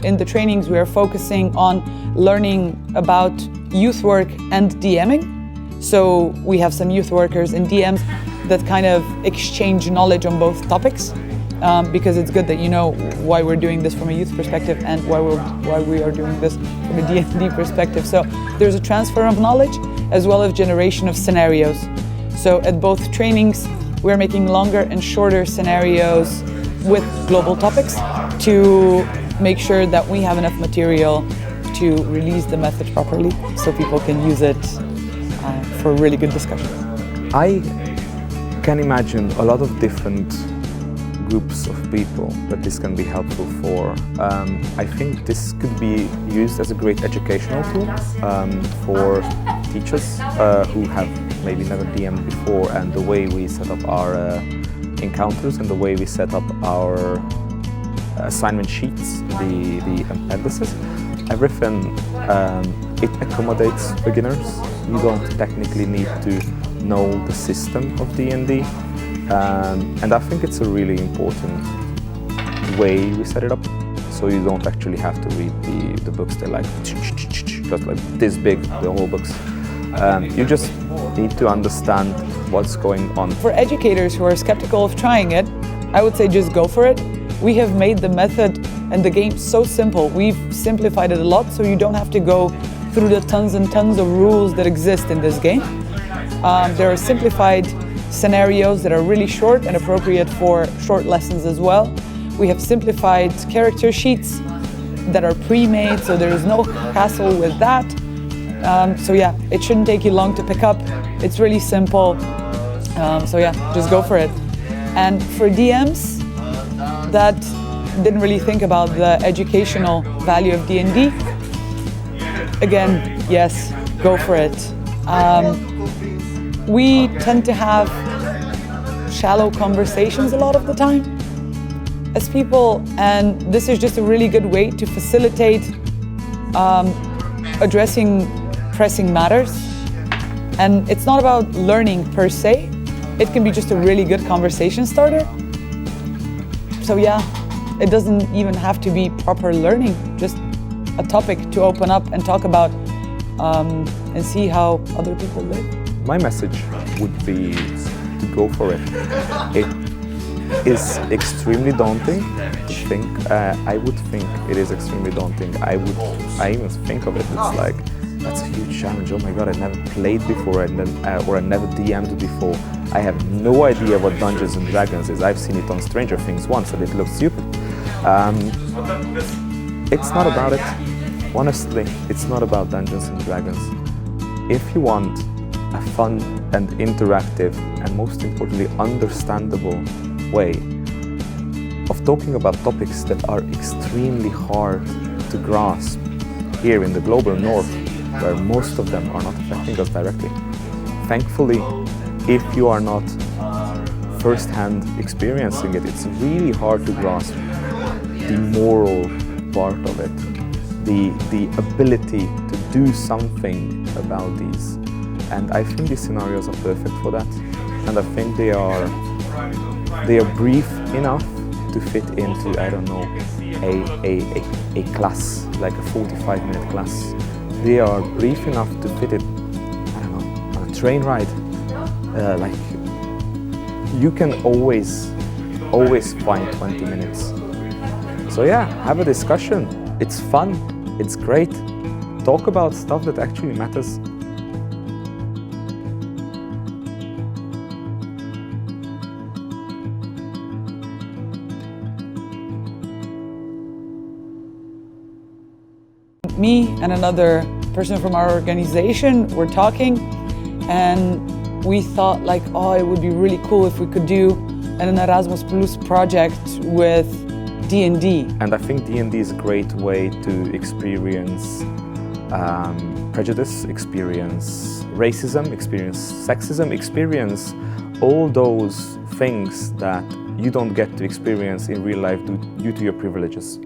in the trainings we are focusing on learning about youth work and DMing. So we have some youth workers and DMs that kind of exchange knowledge on both topics, because it's good that you know why we're doing this from a youth perspective and why we are doing this from a D&D perspective. So there's a transfer of knowledge as well as generation of scenarios. So at both trainings, we're making longer and shorter scenarios with global topics to make sure that we have enough material to release the message properly so people can use it for really good discussions. I can imagine a lot of different groups of people that this can be helpful for. I think this could be used as a great educational tool for teachers who have maybe never DM'd before, and the way we set up our encounters and the way we set up our assignment sheets, the appendices, everything, it accommodates beginners. You don't technically need to know the system of D&D, and I think it's a really important way we set it up, so you don't actually have to read the books. They're like just like this big, the whole books. You just need to understand what's going on. For educators who are skeptical of trying it, I would say just go for it. We have made the method and the game so simple. We've simplified it a lot, so you don't have to go through the tons and tons of rules that exist in this game. There are simplified scenarios that are really short and appropriate for short lessons as well. We have simplified character sheets that are pre-made, so there is no hassle with that. So yeah, it shouldn't take you long to pick up. It's really simple. So yeah, just go for it. And for DMs that didn't really think about the educational value of D&D, again, yes, go for it. We tend to have shallow conversations a lot of the time as people, and this is just a really good way to facilitate addressing pressing matters. And it's not about learning per se, it can be just a really good conversation starter. So yeah, it doesn't even have to be proper learning, just a topic to open up and talk about and see how other people live. My message would be to go for it. It is extremely daunting to think. I would think it is extremely daunting. I even think of it, it's like, that's a huge challenge. Oh my god, I never played before, and then, or I never DM'd before. I have no idea what Dungeons and Dragons is. I've seen it on Stranger Things once and it looks stupid. It's not about it. Honestly, it's not about Dungeons and Dragons. If you want a fun and interactive and most importantly understandable way of talking about topics that are extremely hard to grasp here in the global north, where most of them are not affecting us directly. Thankfully, if you are not first-hand experiencing it, it's really hard to grasp the moral part of it, the ability to do something about these. And I think these scenarios are perfect for that. And I think they are brief enough to fit into, I don't know, a class, like a 45-minute class. They are brief enough to fit it, I don't know, on a train ride. Like, you can always find 20 minutes. So yeah, have a discussion. It's fun, it's great. Talk about stuff that actually matters. Me and another person from our organization were talking, and we thought like, oh, it would be really cool if we could do an Erasmus Plus project with D&D. And I think D&D is a great way to experience prejudice, experience racism, experience sexism, experience all those things that you don't get to experience in real life due to your privileges.